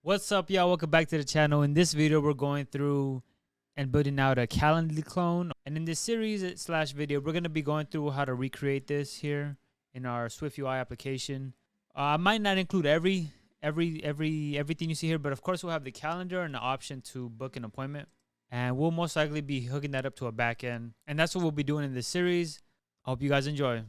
What's up, y'all? Welcome back to the channel. In this video, we're going through and building out a Calendly clone. And in this series slash video, we're going to be going through how to recreate this here in our SwiftUI application. I might not include everything you see here, but of course we'll have the calendar and the option to book an appointment. And we'll most likely be hooking that up to a backend. And that's what we'll be doing in this series. I hope you guys enjoy.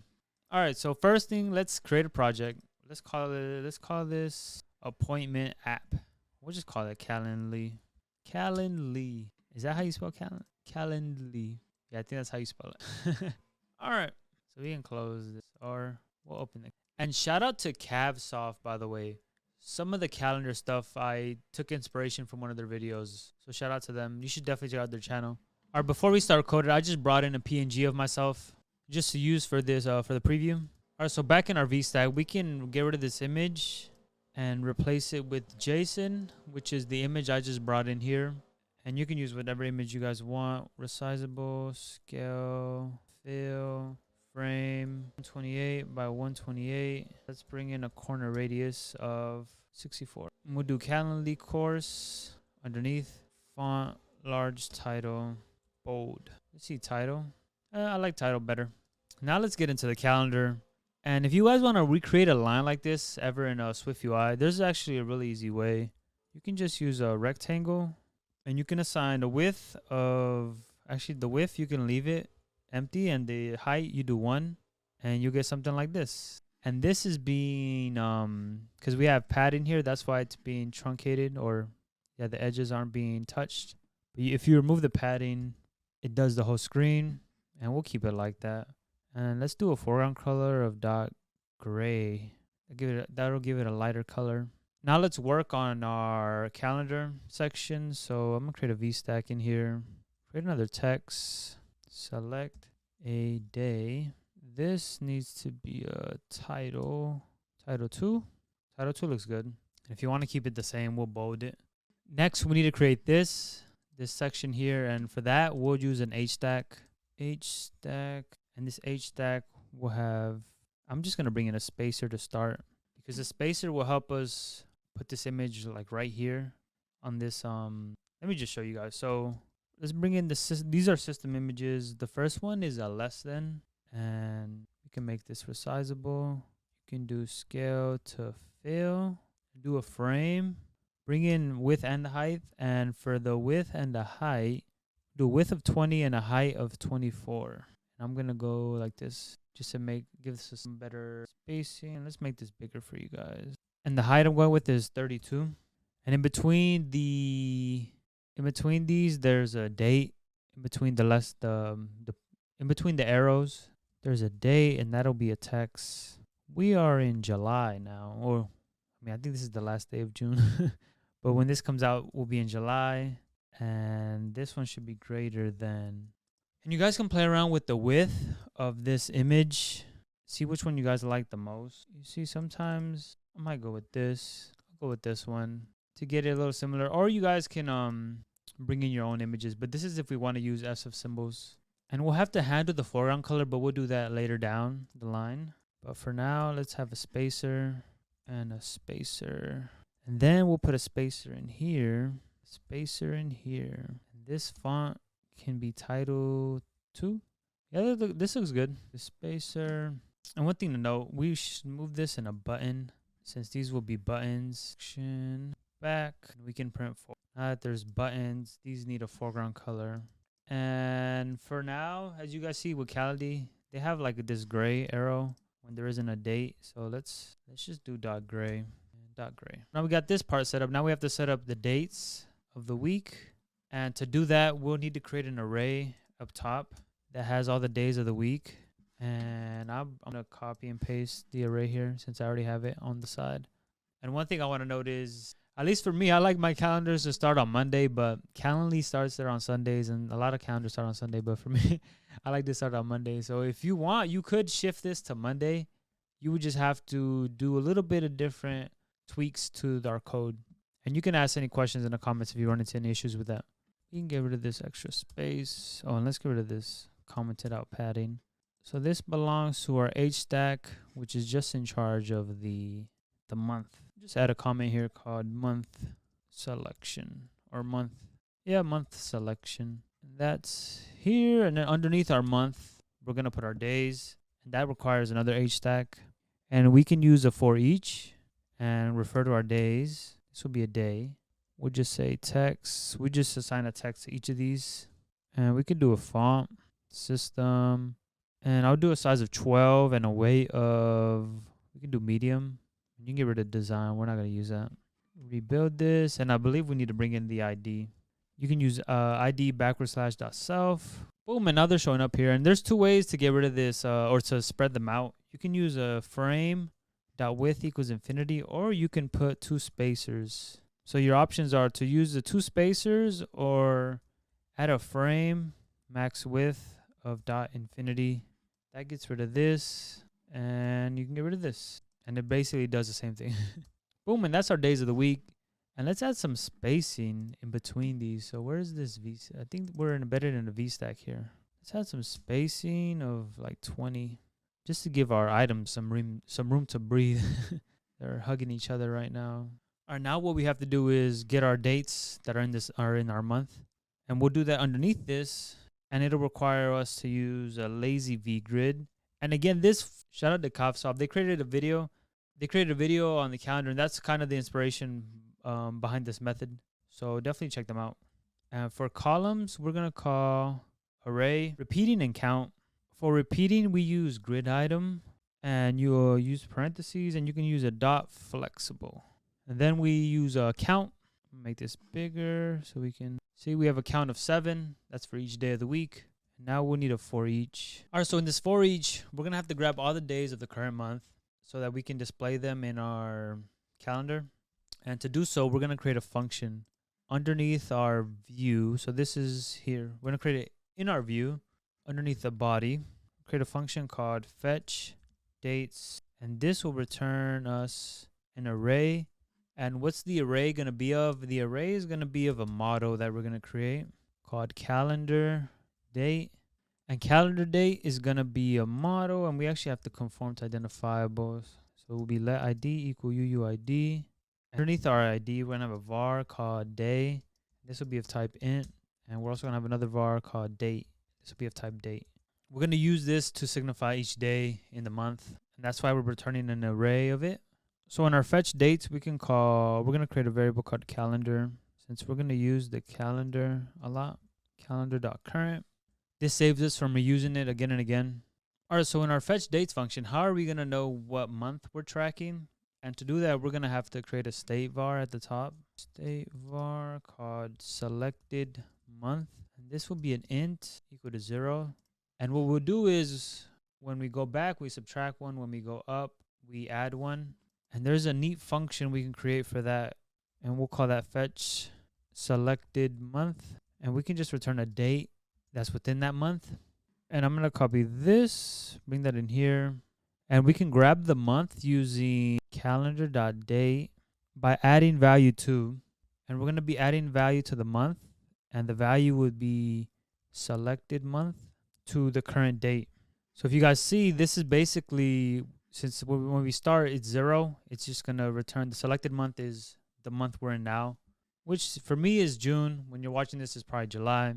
All right, so first thing, let's create a project. Let's call this appointment app. We'll just call it Calendly. Calendly. Is that how you spell Calendly? Yeah, I think that's how you spell it. All right. So we can close this or we'll open it. And shout out to CavSoft, by the way. Some of the calendar stuff, I took inspiration from one of their videos. So shout out to them. You should definitely check out their channel. All right, before we start coding, I just brought in a PNG of myself just to use for this, for the preview. All right, so back in our VStack, we can get rid of this image and replace it with JSON, which is the image I just brought in here. And you can use whatever image you guys want. Resizable, scale, fill, frame, 128 by 128. Let's bring in a corner radius of 64. And we'll do Calendly course underneath, font, large, title, bold. Let's see title. I like title better. Now let's get into the calendar. And if you guys want to recreate a line like this ever in SwiftUI, there's actually a really easy way. You can just use a rectangle and you can assign the width of, actually the width, you can leave it empty, and the height you do 1, and you get something like this. And this is being, because we have padding here, that's why it's being truncated, or yeah, the edges aren't being touched. But if you remove the padding, it does the whole screen, and we'll keep it like that. And let's do a foreground color of dark gray. That'll give it a lighter color. Now let's work on our calendar section. So I'm gonna create a VStack in here. Create another text. Select a day. This needs to be a title. Title 2. Title 2 looks good. And if you want to keep it the same, we'll bold it. Next, we need to create this section here. And for that, we'll use an HStack. HStack. And this HStack will have, I'm just going to bring in a spacer to start, because the spacer will help us put this image like right here on this. Let me just show you guys. So let's bring in these are system images. The first one is a less than, and we can make this resizable. You can do scale to fill, do a frame, bring in width and the height. And for the width and the height, do a width of 20 and a height of 24. I'm gonna go like this just to give this some better spacing. Let's make this bigger for you guys. And the height I'm going with is 32. And in between these, there's a date. In between in between the arrows, there's a date, and that'll be a text. We are in July now, or I think this is the last day of June. But when this comes out, we'll be in July, and this one should be greater than. And you guys can play around with the width of this image. See which one you guys like the most. You see, sometimes I might go with this. I'll go with this one to get it a little similar. Or you guys can bring in your own images. But this is if we want to use SF symbols. And we'll have to handle the foreground color, but we'll do that later down the line. But for now, let's have a spacer and a spacer. And then we'll put a spacer in here. Spacer in here. And this font can be title 2. Yeah, this looks good. The spacer. And one thing to note, we should move this in a button, since these will be buttons. Action back. We can print for. Now that there's buttons, these need a foreground color. And for now, as you guys see with Calendly, they have like this gray arrow when there isn't a date. So let's just do dot gray. Dot gray. Now we got this part set up. Now we have to set up the dates of the week. And to do that, we'll need to create an array up top that has all the days of the week. And I'm going to copy and paste the array here since I already have it on the side. And one thing I want to note is, at least for me, I like my calendars to start on Monday, but Calendly starts there on Sundays, and a lot of calendars start on Sunday. But for me, I like to start on Monday. So if you want, you could shift this to Monday. You would just have to do a little bit of different tweaks to our code. And you can ask any questions in the comments if you run into any issues with that. You can get rid of this extra space. Oh, and let's get rid of this commented out padding. So this belongs to our HStack, which is just in charge of the month. Just add a comment here called month selection or month. Yeah, month selection. That's here. And then underneath our month, we're going to put our days. And that requires another H stack. And we can use a for each and refer to our days. This will be a day. We'll just say text. We just assign a text to each of these. And we can do a font, system. And I'll do a size of 12 and a weight of, we can do medium. You can get rid of design. We're not going to use that. Rebuild this. And I believe we need to bring in the ID. You can use ID /self. Boom, and now they're showing up here. And there's two ways to get rid of this or to spread them out. You can use a frame.width equals infinity, or you can put two spacers. So your options are to use the two spacers or add a frame max width of .infinity. That gets rid of this, and you can get rid of this. And it basically does the same thing. Boom, and that's our days of the week. And let's add some spacing in between these. So where's this V? I think we're embedded in a V stack here. Let's add some spacing of like 20, just to give our items some room to breathe. They're hugging each other right now. All right, now what we have to do is get our dates that are in our month, and we'll do that underneath this. And it'll require us to use a lazy V grid. And again, this shout out to Kafsop. They created a video. They created a video on the calendar, and that's kind of the inspiration behind this method. So definitely check them out. And for columns, we're gonna call array repeating and count. For repeating, we use grid item, and you will use parentheses, and you can use a dot flexible. And then we use a count. Make this bigger so we can see we have a count of 7. That's for each day of the week. Now we'll need a for each. All right, so in this for each, we're gonna have to grab all the days of the current month so that we can display them in our calendar. And to do so, we're gonna create a function underneath our view. So this is here. We're gonna create it in our view underneath the body. Create a function called fetch dates, and this will return us an array. And what's the array going to be of? The array is going to be of a model that we're going to create called calendar date. And calendar date is going to be a model, and we actually have to conform to identifiables. So we'll be let ID equal UUID. Underneath our ID, we're going to have a var called day. This will be of type int. And we're also going to have another var called date. This will be of type date. We're going to use this to signify each day in the month. And that's why we're returning an array of it. So in our fetch dates, we're going to create a variable called calendar. Since we're going to use the calendar a lot, calendar.current. This saves us from reusing it again and again. All right, so in our fetch dates function, how are we going to know what month we're tracking? And to do that, we're going to have to create a state var at the top. State var called selected month. And this will be an int equal to 0. And what we'll do is when we go back, we subtract 1. When we go up, we add 1. And there's a neat function we can create for that. And we'll call that fetch selected month. And we can just return a date that's within that month. And I'm going to copy this, bring that in here. And we can grab the month using calendar.date by adding value to. And we're going to be adding value to the month. And the value would be selected month to the current date. So if you guys see, this is basically, since when we start, it's 0. It's just going to return the selected month is the month we're in now, which for me is June. When you're watching this, is probably July.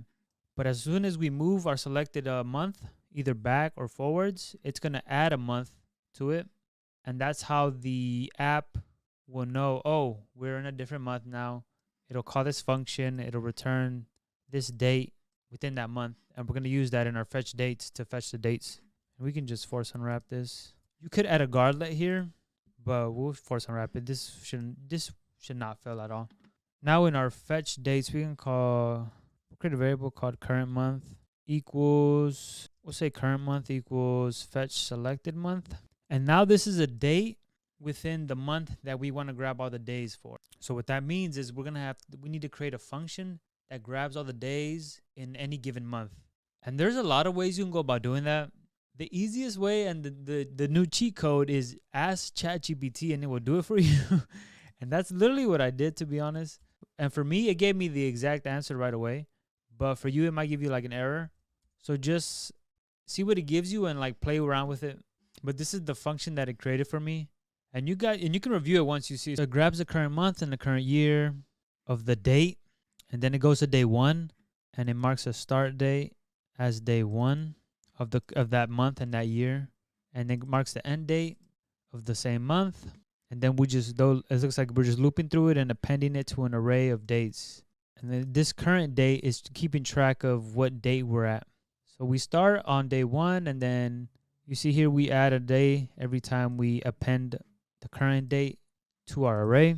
But as soon as we move our selected month, either back or forwards, it's going to add a month to it. And that's how the app will know, oh, we're in a different month now. It'll call this function. It'll return this date within that month. And we're going to use that in our fetch dates to fetch the dates. And we can just force unwrap this. You could add a guardlet here, but we'll force unwrap it. This should not fail at all. Now in our fetch dates, we can create a variable called current month equals, we'll say current month equals fetch selected month. And now this is a date within the month that we want to grab all the days for. So what that means is we need to create a function that grabs all the days in any given month. And there's a lot of ways you can go about doing that. The easiest way and the new cheat code is ask ChatGPT and it will do it for you. And that's literally what I did, to be honest. And for me, it gave me the exact answer right away. But for you, it might give you like an error. So just see what it gives you and like play around with it. But this is the function that it created for me. And you can review it once you see it. So it grabs the current month and the current year of the date, and then it goes to day 1, and it marks a start date as day 1 of that month and that year, and it marks the end date of the same month, and then it looks like we're just looping through it and appending it to an array of dates. And then this current date is keeping track of what date we're at. So we start on day 1, and then you see here we add a day every time we append the current date to our array,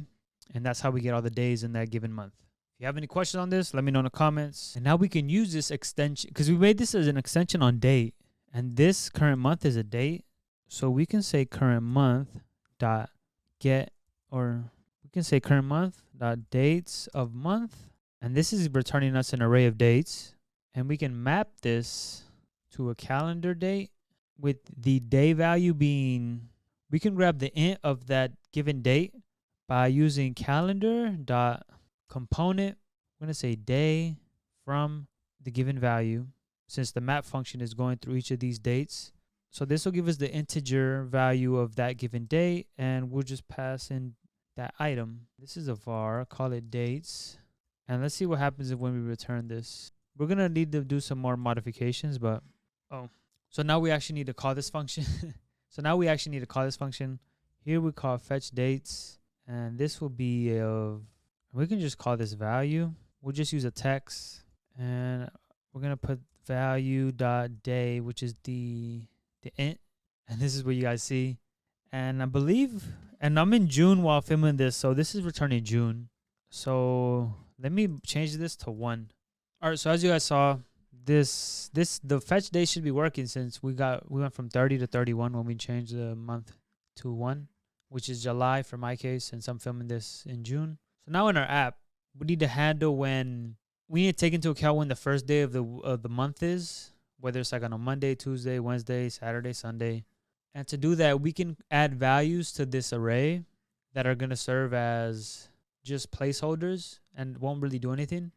and that's how we get all the days in that given month. If you have any questions on this, let me know in the comments. And now we can use this extension because we made this as an extension on date, and this current month is a date. So we can say current month dot get, or we can say current month dot dates of month, and this is returning us an array of dates. And we can map this to a calendar date with the day value being, we can grab the int of that given date by using calendar dot component. I'm going to say day from the given value, since the map function is going through each of these dates. So this will give us the integer value of that given date, and we'll just pass in that item. This is a var, call it dates. And let's see what happens when we return this. We're going to need to do some more modifications, but so now we actually need to call this function. Here we call fetch dates, and this will be we can just call this value. We'll just use a text, and we're going to put value dot day, which is the int, and this is what you guys see. And I believe, and I'm in June while filming this, so this is returning June. So let me change this to 1. All right, so as you guys saw, the fetch day should be working, since we went from 30 to 31 when we changed the month to 1, which is July for my case, since I'm filming this in June. So now in our app, we need to handle we need to take into account when the first day of the month is, whether it's like on a Monday, Tuesday, Wednesday, Saturday, Sunday. And to do that, we can add values to this array that are going to serve as just placeholders and won't really do anything.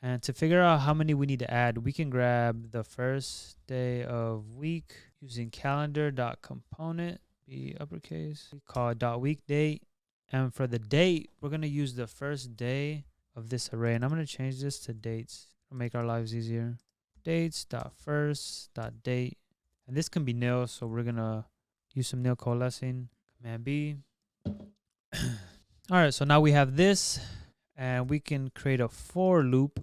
And to figure out how many we need to add, we can grab the first day of week using calendar.component, be uppercase. We call it .weekdate. And for the date, we're going to use the first day of this array. And I'm going to change this to dates to make our lives easier. Dates.first.date. And this can be nil, so we're going to use some nil coalescing. Command B. All right, so now we have this, and we can create a for loop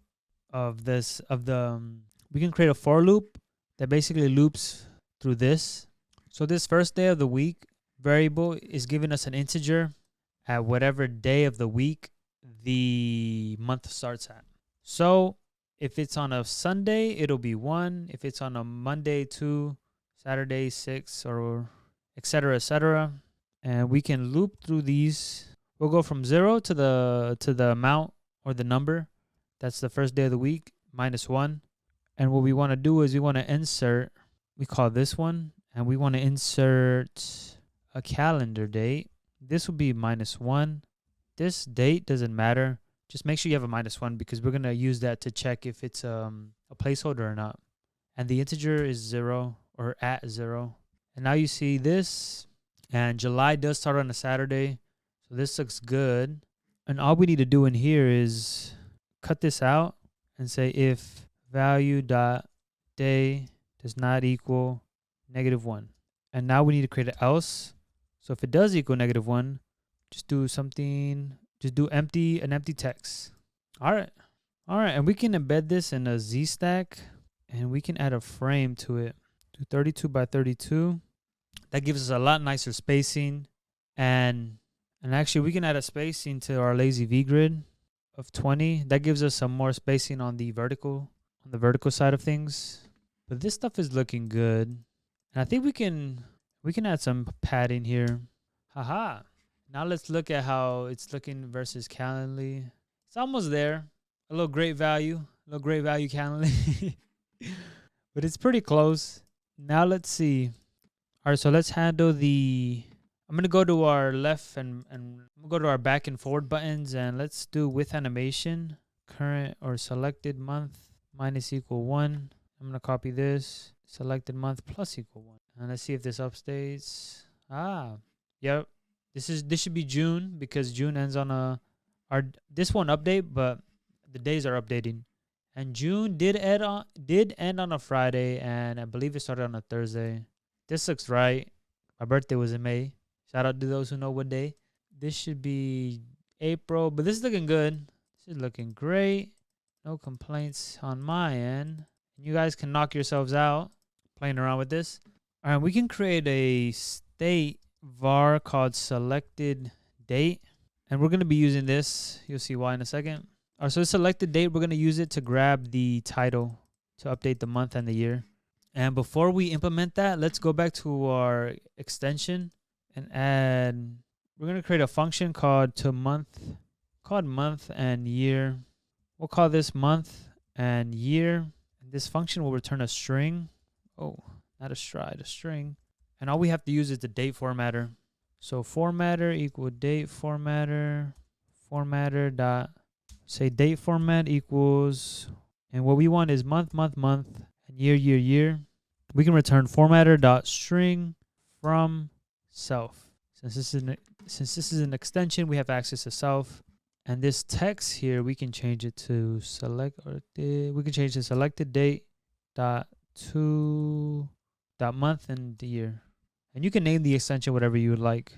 we can create a for loop that basically loops through this. So this first day of the week variable is giving us an integer at whatever day of the week the month starts at. So if it's on a Sunday, it'll be 1. If it's on a Monday, 2, Saturday, 6, or etc., etc. And we can loop through these. We'll go from 0 to the amount or the number. That's the first day of the week, -1. And what we want to do is we want to insert, we call this one, and we want to insert a calendar date. This will be -1. This date doesn't matter. Just make sure you have a -1, because we're going to use that to check if it's a placeholder or not. And the integer is 0 or at 0. And now you see this, and July does start on a Saturday. So this looks good. And all we need to do in here is cut this out and say if value.day does not equal -1. And now we need to create an else. So if it does equal -1, just do something, just do an empty text. All right. And we can embed this in a Z stack, and we can add a frame to it. Do 32 by 32. That gives us a lot nicer spacing. And actually, we can add a spacing to our lazy V grid of 20. That gives us some more spacing on the vertical side of things. But this stuff is looking good. And I think we can add some padding here. Haha. Now let's look at how it's looking versus Calendly. It's almost there. A little great value Calendly. But it's pretty close. Now let's see. All right, so let's handle I'm going to go to our left and we'll go to our back and forward buttons, and let's do with animation, current or selected month -1. I'm going to copy this, selected month +1. And let's see if this updates. Yep. This should be June, because June ends on a This won't update, but the days are updating. And June did end on a Friday, and I believe it started on a Thursday. This looks right. My birthday was in May. Shout out to those who know what day. This should be April, but this is looking good. This is looking great. No complaints on my end. You guys can knock yourselves out playing around with this. All right, we can create a state var called selected date, and we're going to be using this. You'll see why in a second. All right, so selected date, we're going to use it to grab the title to update the month and the year. And before we implement that, let's go back to our extension and add, we're going to create a function called month and year. We'll call this month and year. This function will return a string. Oh, not a stride, a string. And all we have to use is the date formatter. So formatter equal date formatter, formatter dot, say date format equals, and what we want is month, month, month, and year, year, year. We can return formatter dot string from self. Since this is an extension, we have access to self. And this text here, we can change it to we can change the selected date dot to dot month and the year. And you can name the extension whatever you would like.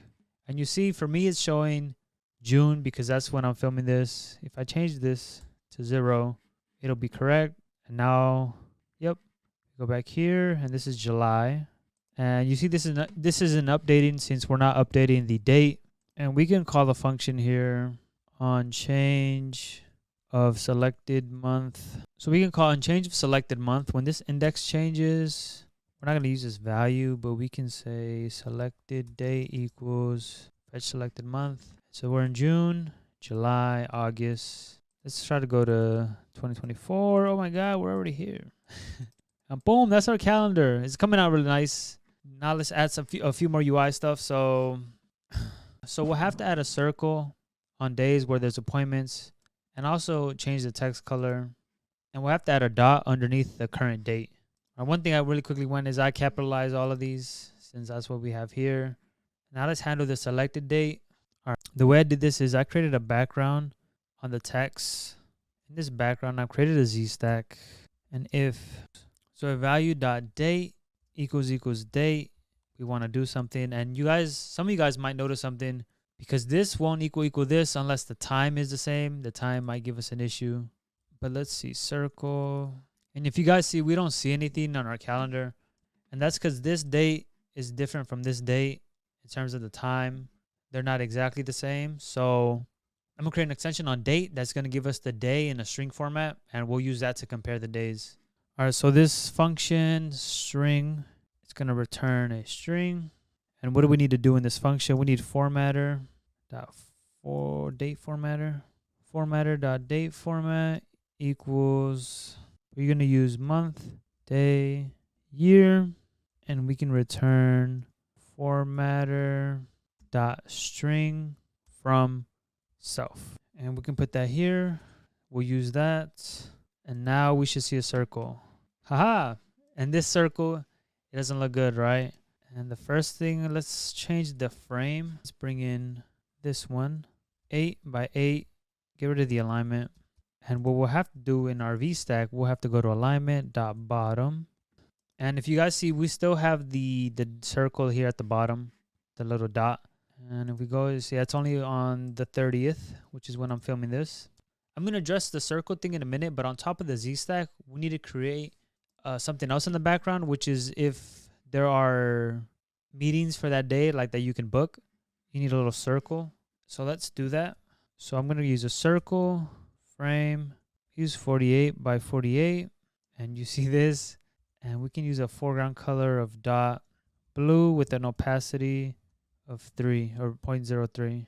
And you see, for me, it's showing June because that's when I'm filming this. If I change this to 0, it'll be correct. And now, yep, go back here, and this is July. And you see, this isn't updating since we're not updating the date. And we can call the function here on change of selected month. So we can call on change of selected month. When this index changes, we're not going to use this value, but we can say selected date equals fetch selected month. So we're in June, July, August. Let's try to go to 2024. Oh my God, we're already here. And boom, that's our calendar. It's coming out really nice. Now let's add a few more UI stuff. So we'll have to add a circle on days where there's appointments, and also change the text color. And we'll have to add a dot underneath the current date. One thing I really quickly went is I capitalize all of these since that's what we have here. Now let's handle the selected date. All right. The way I did this is I created a background on the text. In this background, I've created a Z stack. And if a value dot date equals date, we want to do something. And some of you guys might notice something, because this won't equal this unless the time is the same. The time might give us an issue. But let's see, circle. And if you guys see, we don't see anything on our calendar. And that's because this date is different from this date in terms of the time. They're not exactly the same. So I'm going to create an extension on date that's going to give us the day in a string format. And we'll use that to compare the days. All right, so this function string, it's going to return a string. And what do we need to do in this function? We need formatter dot date formatter. Formatter dot date format equals, we're going to use month, day, year, and we can return formatter dot string from self. And we can put that here. We'll use that. And now we should see a circle. Haha! And this circle, it doesn't look good, right? And the first thing, let's change the frame. Let's bring in this one, 8 by 8. Get rid of the alignment. And what we'll have to do in our VStack, we'll have to go to alignment.bottom. And if you guys see, we still have the circle here at the bottom, the little dot. And if we go, you see, that's only on the 30th, which is when I'm filming this. I'm going to address the circle thing in a minute, but on top of the Z stack, we need to create something else in the background, which is if there are meetings for that day, like that you can book, you need a little circle. So let's do that. So I'm going to use a circle frame, use 48 by 48, and you see this, and we can use a foreground color of dot blue with an opacity of 3 or 0.03.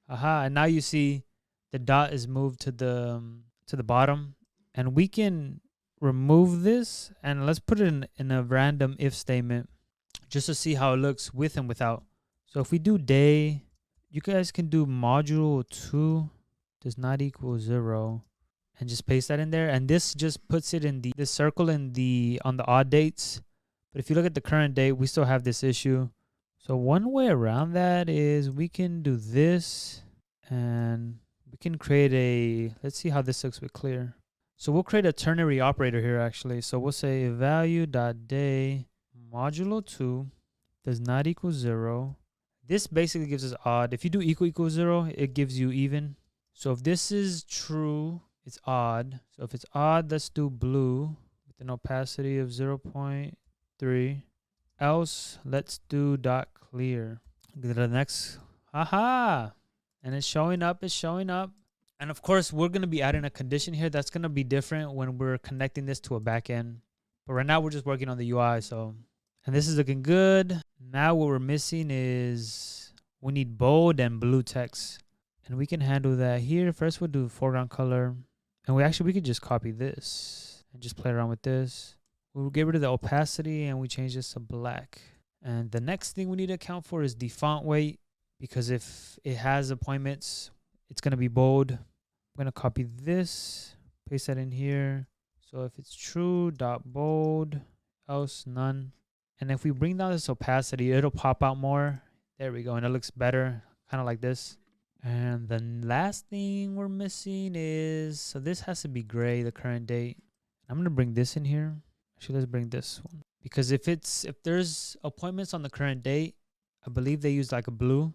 Aha, and now you see the dot is moved to the bottom, and we can remove this, and let's put it in a random if statement just to see how it looks with and without. So if we do day, you guys can do module 2 does not equal 0 and just paste that in there, and this just puts it in this circle on the odd dates. But if you look at the current date, we still have this issue. So one way around that is we can do this, and we can create a, let's see how this looks with clear. So we'll create a ternary operator here actually. So we'll say value.day modulo 2 does not equal 0. This basically gives us odd. If you do equal 0, it gives you even. So if this is true, it's odd. So if it's odd, let's do blue with an opacity of 0.3. Else, let's do dot clear. Go to the next. Aha! And it's showing up. It's showing up. And of course, we're going to be adding a condition here that's going to be different when we're connecting this to a backend. But right now, we're just working on the UI. So, and this is looking good. Now what we're missing is we need bold and blue text. And we can handle that here. First, we'll do foreground color. And we could just copy this and just play around with this. We'll get rid of the opacity and we change this to black. And the next thing we need to account for is the font weight, because if it has appointments, it's going to be bold. I'm going to copy this, paste that in here. So if it's true, dot bold, else none. And if we bring down this opacity, it'll pop out more. There we go. And it looks better, kind of like this. And the last thing we're missing is, so this has to be gray, the current date. I'm going to bring this in here. Actually, let's bring this one. Because if there's appointments on the current date, I believe they use like a blue.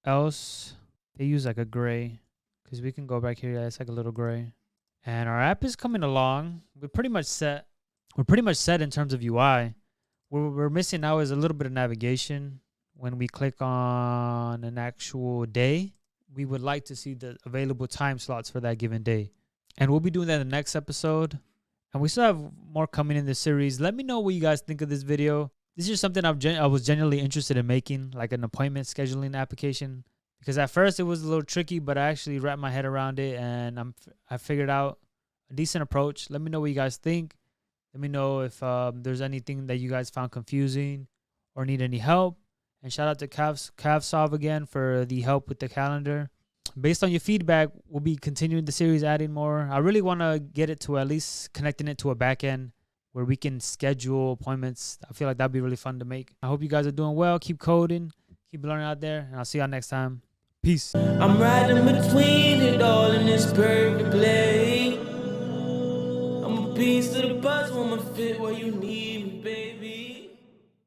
Else, they use like a gray. Because we can go back here. Yeah, it's like a little gray. And our app is coming along. We're pretty much set. We're pretty much set in terms of UI. What we're missing now is a little bit of navigation. When we click on an actual day, we would like to see the available time slots for that given day. And we'll be doing that in the next episode. And we still have more coming in this series. Let me know what you guys think of this video. This is just something I was genuinely interested in making, like an appointment scheduling application. Because at first it was a little tricky, but I actually wrapped my head around it and I figured out a decent approach. Let me know what you guys think. Let me know if there's anything that you guys found confusing or need any help. And shout out to CavSolve again for the help with the calendar. Based on your feedback, we'll be continuing the series, adding more. I really want to get it to at least connecting it to a backend where we can schedule appointments. I feel like that'd be really fun to make. I hope you guys are doing well. Keep coding, keep learning out there, and I'll see y'all next time. Peace. I'm riding between it all in this perfect play. I'm a piece of the puzzle, I'ma fit where you need